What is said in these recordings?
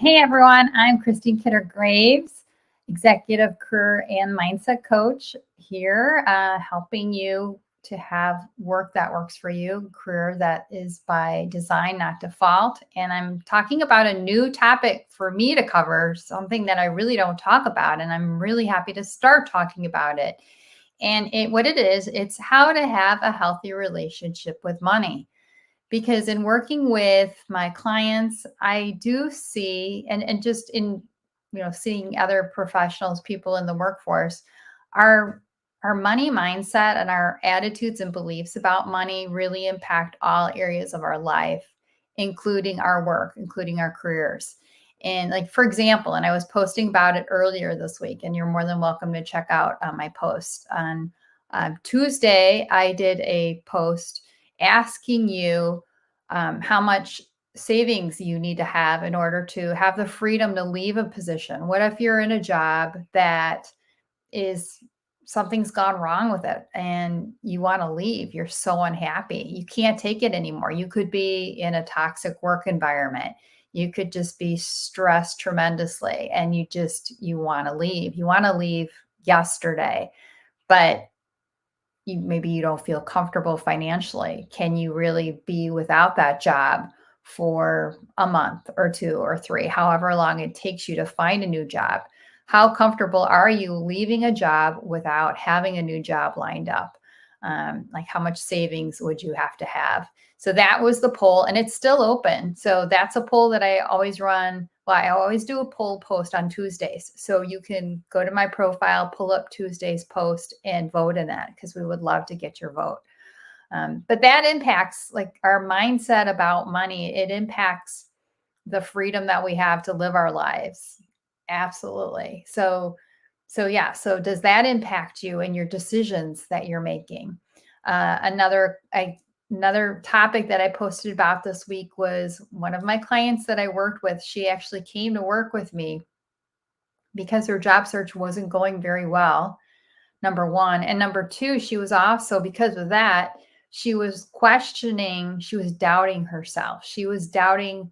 Hey everyone, I'm Christine Kidder-Graves, Executive Career and Mindset Coach here, helping you to have work that works for you, career that is by design, not default. And I'm talking about a new topic for me to cover, something that I really don't talk about, and I'm really happy to start talking about it. And what it is, it's how to have a healthy relationship with money. Because in working with my clients, I do see, and just in, seeing other professionals, people in the workforce, our money mindset and our attitudes and beliefs about money really impact all areas of our life, including our work, including our careers. And like, for example, and I was posting about it earlier this week, and you're more than welcome to check out my post. On Tuesday, I did a post asking you how much savings you need to have in order to have the freedom to leave a position. What if you're in a job that is something's gone wrong with it and you want to leave? You're so unhappy. You can't take it anymore. You could be in a toxic work environment. You could just be stressed tremendously and you want to leave. You want to leave yesterday, but maybe you don't feel comfortable financially. Can you really be without that job for a month or 2 or 3, however long it takes you to find a new job? How comfortable are you leaving a job without having a new job lined up? Like, how much savings would you have to have? So that was the poll, and it's still open. So that's a poll that I always run. Well, I always do a poll post on Tuesdays. So you can go to my profile, pull up Tuesday's post and vote in that, because we would love to get your vote. But that impacts like our mindset about money. It impacts the freedom that we have to live our lives. Absolutely. So yeah. So does that impact you and your decisions that you're making? Another topic that I posted about this week was one of my clients that I worked with. She actually came to work with me because her job search wasn't going very well, number one. And number two, she was also, because of that, she was questioning, she was doubting herself. She was doubting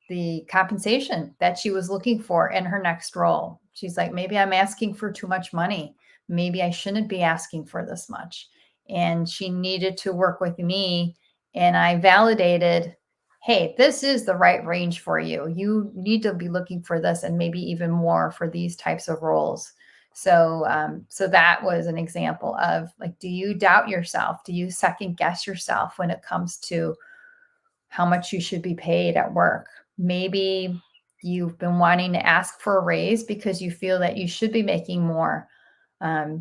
the compensation that she was looking for in her next role. She's like, maybe I'm asking for too much money. Maybe I shouldn't be asking for this much. And she needed to work with me. And I validated, hey, this is the right range for you. You need to be looking for this and maybe even more for these types of roles. So that was an example of like, do you doubt yourself? Do you second guess yourself when it comes to how much you should be paid at work? Maybe you've been wanting to ask for a raise because you feel that you should be making more.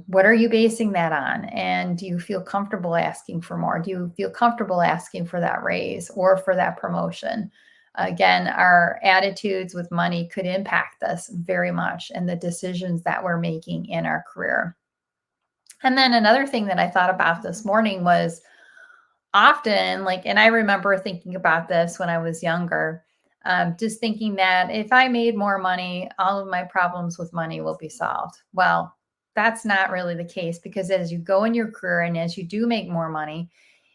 What are you basing that on? And do you feel comfortable asking for more? Do you feel comfortable asking for that raise or for that promotion? Again, our attitudes with money could impact us very much and the decisions that we're making in our career. And then another thing that I thought about this morning was often, like, and I remember thinking about this when I was younger, just thinking that if I made more money, all of my problems with money will be solved. Well, that's not really the case, because as you go in your career and as you do make more money,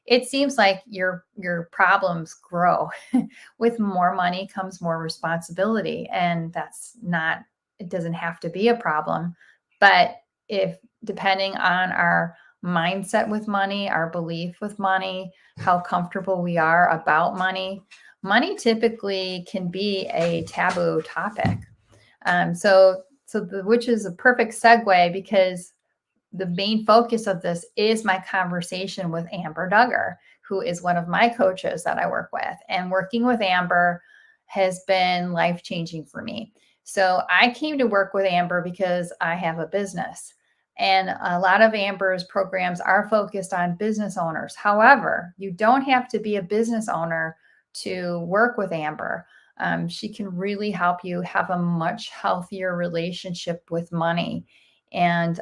it seems like your problems grow. With more money comes more responsibility, and it doesn't have to be a problem. But if, depending on our mindset with money, our belief with money, how comfortable we are about money, money typically can be a taboo topic. Which is a perfect segue, because the main focus of this is my conversation with Amber Duggar, who is one of my coaches that I work with. And working with Amber has been life-changing for me. So I came to work with Amber because I have a business. And a lot of Amber's programs are focused on business owners. However, you don't have to be a business owner to work with Amber. She can really help you have a much healthier relationship with money. And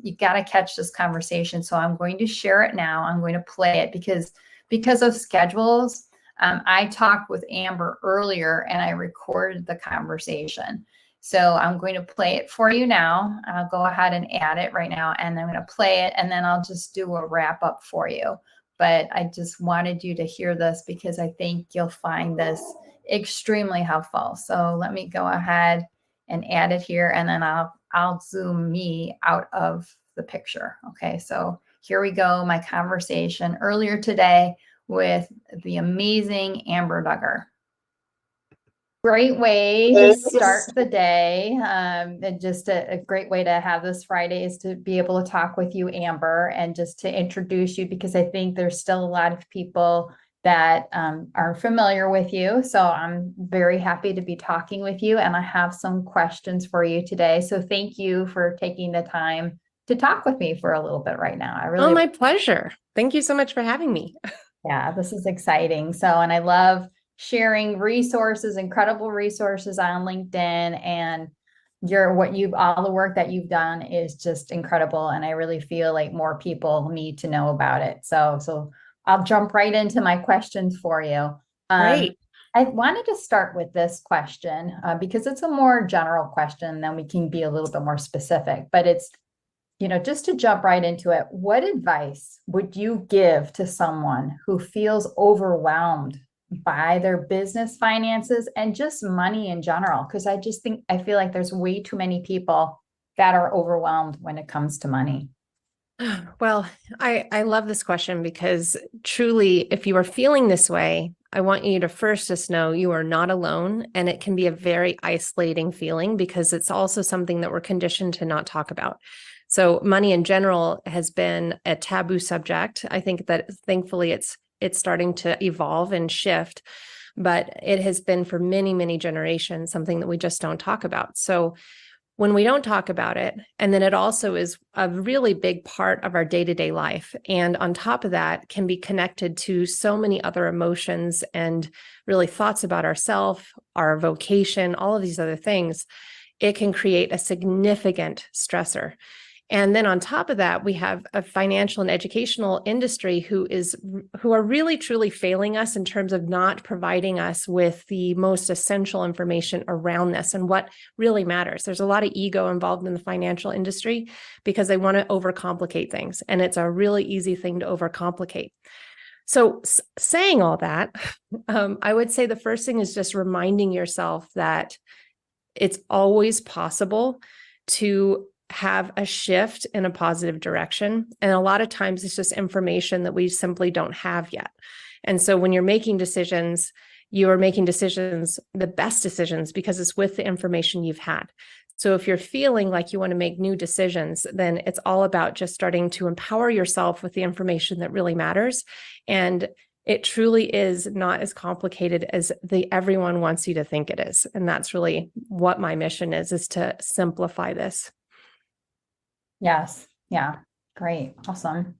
you got to catch this conversation. So I'm going to share it now. I'm going to play it because of schedules. I talked with Amber earlier and I recorded the conversation. So I'm going to play it for you now. I'll go ahead and add it right now, and I'm going to play it, and then I'll just do a wrap up for you. But I just wanted you to hear this because I think you'll find this extremely helpful. So let me go ahead and add it here, and then I'll zoom me out of the picture. Okay, so here we go. My conversation earlier today with the amazing Amber Duggar. Great way to start the day. And just a great way to have this Friday is to be able to talk with you, Amber, and just to introduce you, because I think there's still a lot of people that are familiar with you. So I'm very happy to be talking with you, and I have some questions for you today. So thank you for taking the time to talk with me for a little bit right now. Oh, my pleasure. Thank you so much for having me. Yeah, this is exciting. So, and I love sharing resources, incredible resources on LinkedIn, and all the work that you've done is just incredible. And I really feel like more people need to know about it. So I'll jump right into my questions for you. Great. I wanted to start with this question because it's a more general question, then we can be a little bit more specific, but it's, just to jump right into it, what advice would you give to someone who feels overwhelmed by their business finances and just money in general? Because I feel like there's way too many people that are overwhelmed when it comes to money. Well, I love this question because truly, if you are feeling this way, I want you to first just know you are not alone, and it can be a very isolating feeling because it's also something that we're conditioned to not talk about. So money in general has been a taboo subject. I think that thankfully it's starting to evolve and shift, but it has been for many, many generations something that we just don't talk about. So when we don't talk about it, and then it also is a really big part of our day-to-day life. And on top of that, can be connected to so many other emotions and really thoughts about ourselves, our vocation, all of these other things. It can create a significant stressor. And then on top of that, we have a financial and educational industry who are really truly failing us in terms of not providing us with the most essential information around this and what really matters. There's a lot of ego involved in the financial industry because they want to overcomplicate things. And it's a really easy thing to overcomplicate. So saying all that, I would say the first thing is just reminding yourself that it's always possible to have a shift in a positive direction. And a lot of times it's just information that we simply don't have yet. And so when you're making decisions, you are making decisions, the best decisions, because it's with the information you've had. So if you're feeling like you want to make new decisions, then it's all about just starting to empower yourself with the information that really matters. And it truly is not as complicated as everyone wants you to think it is. And that's really what my mission is to simplify this. Yes. Yeah. Great. Awesome.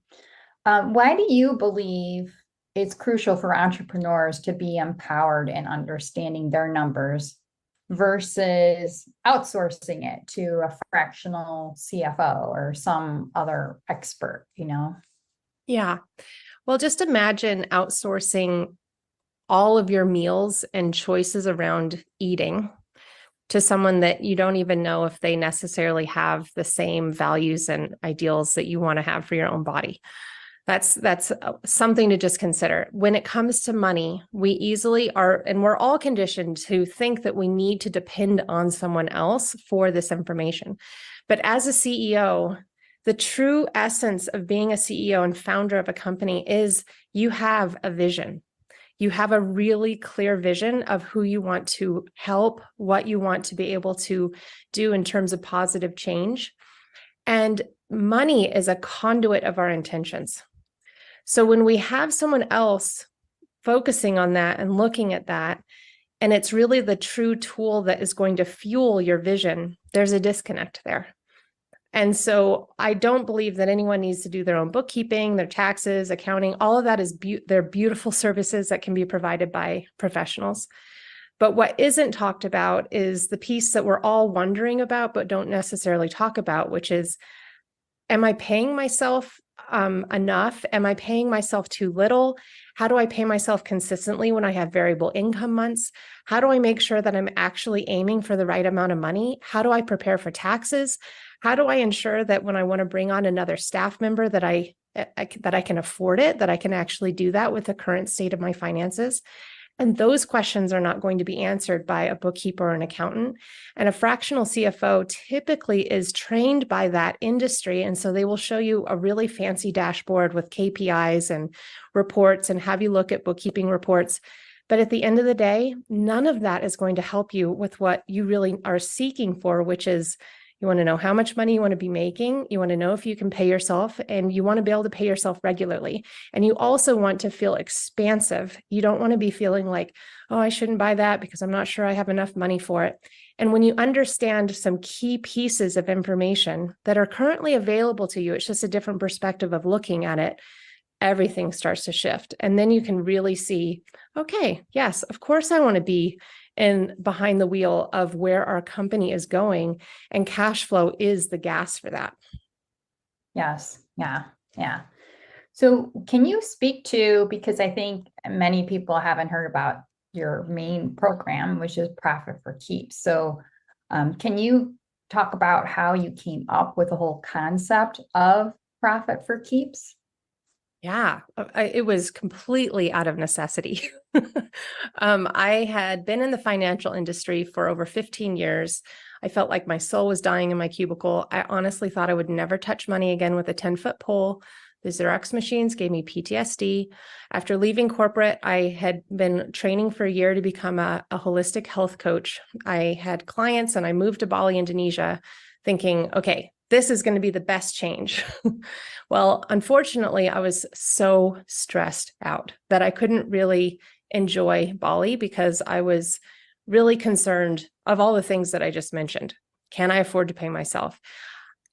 Why do you believe it's crucial for entrepreneurs to be empowered in understanding their numbers versus outsourcing it to a fractional CFO or some other expert, Yeah. Well, just imagine outsourcing all of your meals and choices around eating to someone that you don't even know if they necessarily have the same values and ideals that you want to have for your own body. That's something to just consider. When it comes to money, we easily are, and we're all conditioned to think that we need to depend on someone else for this information. But as a CEO, the true essence of being a CEO and founder of a company is you have a vision. You have a really clear vision of who you want to help, what you want to be able to do in terms of positive change. And money is a conduit of our intentions. So when we have someone else focusing on that and looking at that, and it's really the true tool that is going to fuel your vision, there's a disconnect there. And so I don't believe that anyone needs to do their own bookkeeping, their taxes, accounting. All of that is they're beautiful services that can be provided by professionals. But what isn't talked about is the piece that we're all wondering about, but don't necessarily talk about, which is, am I paying myself enough? Am I paying myself too little? How do I pay myself consistently when I have variable income months? How do I make sure that I'm actually aiming for the right amount of money? How do I prepare for taxes? How do I ensure that when I want to bring on another staff member that I can afford it, that I can actually do that with the current state of my finances? And those questions are not going to be answered by a bookkeeper or an accountant. And a fractional CFO typically is trained by that industry. And so they will show you a really fancy dashboard with KPIs and reports and have you look at bookkeeping reports. But at the end of the day, none of that is going to help you with what you really are seeking for, which is you want to know how much money you want to be making. You want to know if you can pay yourself, and you want to be able to pay yourself regularly. And you also want to feel expansive. You don't want to be feeling like, oh, I shouldn't buy that because I'm not sure I have enough money for it. And when you understand some key pieces of information that are currently available to you, it's just a different perspective of looking at it, everything starts to shift. And then you can really see, okay, yes, of course I want to be in behind the wheel of where our company is going, and cash flow is the gas for that. Yes. Yeah. Yeah. So can you speak to, because I think many people haven't heard about your main program, which is Profit for Keeps. So can you talk about how you came up with the whole concept of Profit for Keeps? Yeah, it was completely out of necessity. I had been in the financial industry for over 15 years. I felt like my soul was dying in my cubicle. I honestly thought I would never touch money again with a 10-foot pole. The Xerox machines gave me PTSD. After leaving corporate, I had been training for a year to become a holistic health coach. I had clients and I moved to Bali, Indonesia, thinking, okay, this is going to be the best change. Well, unfortunately, I was so stressed out that I couldn't really enjoy Bali because I was really concerned of all the things that I just mentioned. Can I afford to pay myself?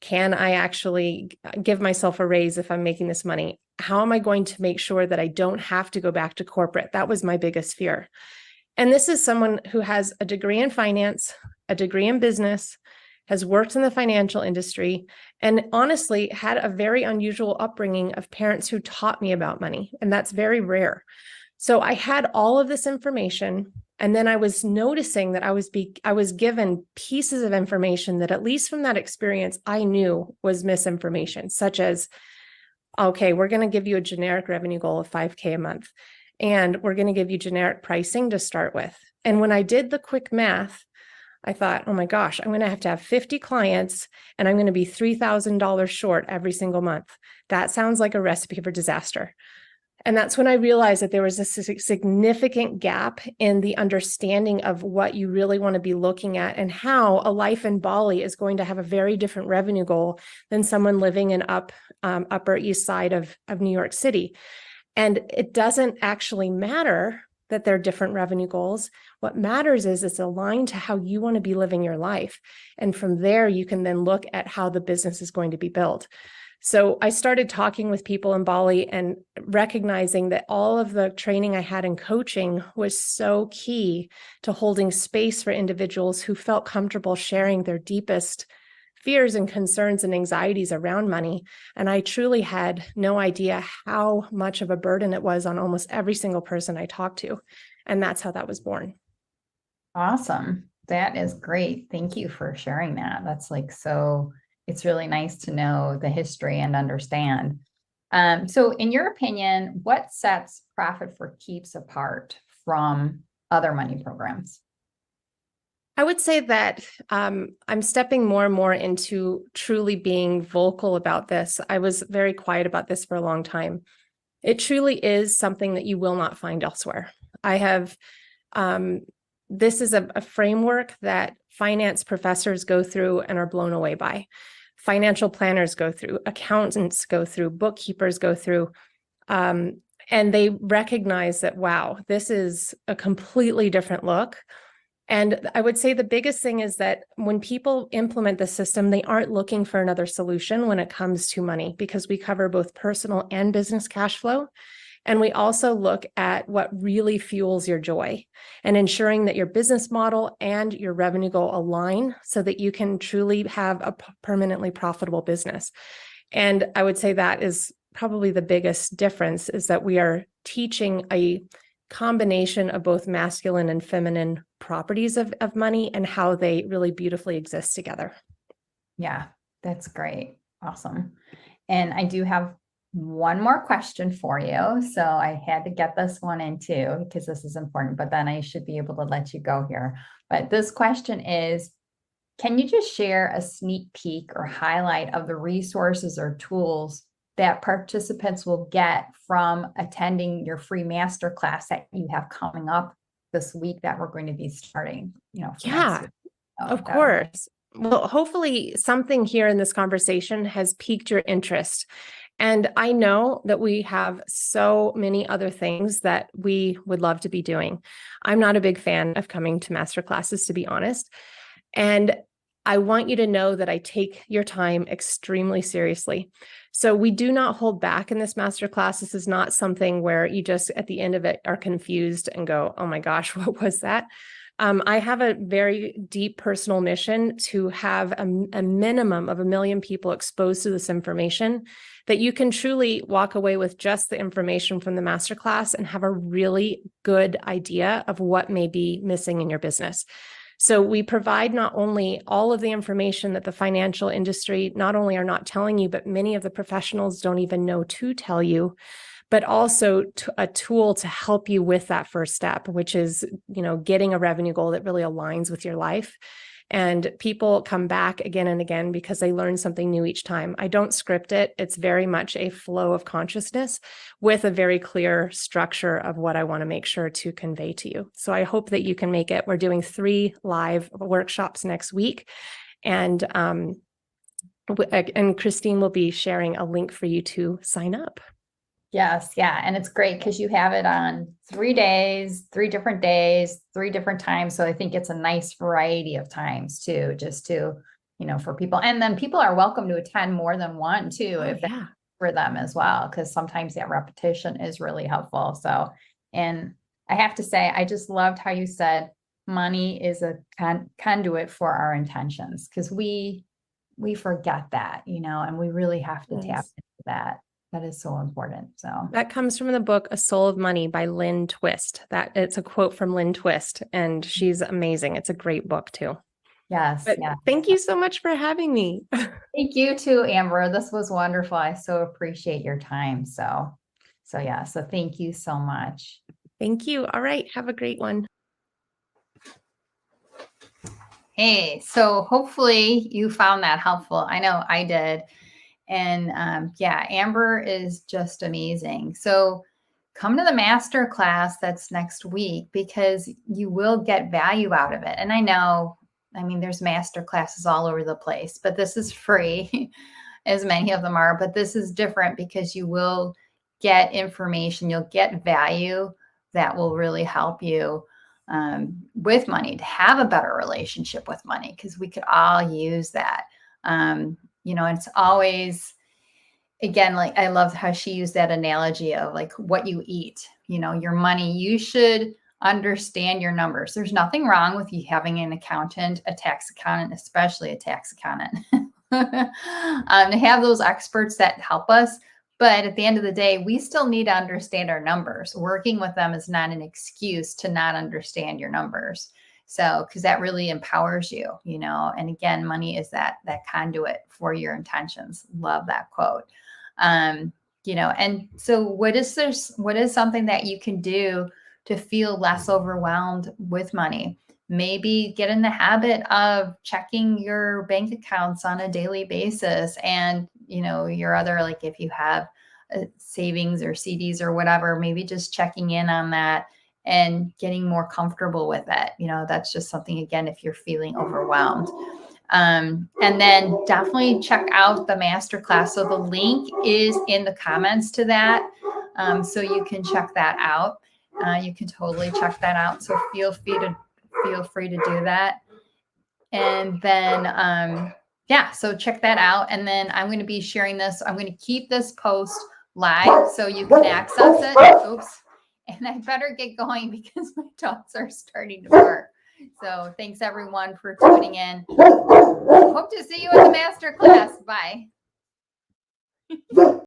Can I actually give myself a raise if I'm making this money? How am I going to make sure that I don't have to go back to corporate? That was my biggest fear. And this is someone who has a degree in finance, a degree in business, has worked in the financial industry, and honestly had a very unusual upbringing of parents who taught me about money. And that's very rare. So I had all of this information. And then I was noticing that I was given pieces of information that, at least from that experience, I knew was misinformation, such as, okay, we're going to give you a generic revenue goal of 5K a month, and we're going to give you generic pricing to start with. And when I did the quick math, I thought, oh my gosh, I'm going to have 50 clients and I'm going to be $3,000 short every single month. That sounds like a recipe for disaster. And that's when I realized that there was a significant gap in the understanding of what you really want to be looking at, and how a life in Bali is going to have a very different revenue goal than someone living in Upper East Side of New York City. And it doesn't actually matter that they're different revenue goals. What matters is it's aligned to how you want to be living your life. And from there, you can then look at how the business is going to be built. So I started talking with people in Bali and recognizing that all of the training I had in coaching was so key to holding space for individuals who felt comfortable sharing their deepest fears and concerns and anxieties around money. And I truly had no idea how much of a burden it was on almost every single person I talked to. And that's how that was born. Awesome. That is great. Thank you for sharing that. That's it's really nice to know the history and understand. So in your opinion, what sets Profit for Keeps apart from other money programs? I would say that I'm stepping more and more into truly being vocal about this. I was very quiet about this for a long time. It truly is something that you will not find elsewhere. This is a framework that finance professors go through and are blown away by. financial planners go through, accountants go through, bookkeepers go through. And they recognize that, wow, this is a completely different look. And I would say the biggest thing is that when people implement the system, they aren't looking for another solution when it comes to money, because we cover both personal and business cash flow. And we also look at what really fuels your joy and ensuring that your business model and your revenue goal align so that you can truly have a permanently profitable business. And I would say that is probably the biggest difference, is that we are teaching a combination of both masculine and feminine properties of money and how they really beautifully exist together. Yeah, that's great. Awesome. And I do have one more question for you. So I had to get this one in too, because this is important, but then I should be able to let you go here. But this question is, can you just share a sneak peek or highlight of the resources or tools that participants will get from attending your free masterclass that you have coming up this week that we're going to be starting, for next week? Of course. Well, hopefully something here in this conversation has piqued your interest. And I know that we have so many other things that we would love to be doing. I'm not a big fan of coming to masterclasses, to be honest. And I want you to know that I take your time extremely seriously. So we do not hold back in this masterclass. This is not something where you just at the end of it are confused and go, oh my gosh, what was that? I have a very deep personal mission to have a minimum of 1 million people exposed to this information, that you can truly walk away with just the information from the masterclass and have a really good idea of what may be missing in your business. So we provide not only all of the information that the financial industry not only are not telling you, but many of the professionals don't even know to tell you, but also a tool to help you with that first step, which is, getting a revenue goal that really aligns with your life. And people come back again and again because they learn something new each time. I don't script it. It's very much a flow of consciousness with a very clear structure of what I want to make sure to convey to you. So I hope that you can make it. We're doing 3 live workshops next week. And Christine will be sharing a link for you to sign up. Yes. Yeah. And it's great because you have it on 3 days, 3 different days, 3 different times. So I think it's a nice variety of times too, just to, for people. And then people are welcome to attend more than one too, if that's for them as well, because sometimes that repetition is really helpful. So, and I have to say, I just loved how you said money is a conduit for our intentions, because we forget that, and we really have to tap into that. That is so important. So that comes from the book, A Soul of Money by Lynn Twist. It's a quote from Lynn Twist, and she's amazing. It's a great book too. Yes. But thank you so much for having me. Thank you too, Amber. This was wonderful. I so appreciate your time. So thank you so much. Thank you. All right. Have a great one. Hey, so hopefully you found that helpful. I know I did. And Amber is just amazing. So come to the master class that's next week, because you will get value out of it. And there's master classes all over the place, but this is free, as many of them are. But this is different because you will get information, you'll get value that will really help you with money, to have a better relationship with money, because we could all use that. It's always, again, like I love how she used that analogy of like what you eat, your money. You should understand your numbers. There's nothing wrong with you having an accountant, a tax accountant, especially a tax accountant, to have those experts that help us. But at the end of the day, we still need to understand our numbers. Working with them is not an excuse to not understand your numbers. So, because that really empowers you, and again, money is that conduit for your intentions. Love that quote. And so what is something that you can do to feel less overwhelmed with money? Maybe get in the habit of checking your bank accounts on a daily basis, and, your other, like if you have savings or CDs or whatever, maybe just checking in on that and getting more comfortable with it. That's just something, again, if you're feeling overwhelmed. And then definitely check out the masterclass. So the link is in the comments to that. So you can check that out. You can totally check that out. So feel free to do that. And then, yeah, so check that out. And then I'm going to be sharing this. I'm going to keep this post live so you can access it. Oops. And I better get going because my dogs are starting to bark. So thanks everyone for tuning in. Hope to see you in the master class. Bye.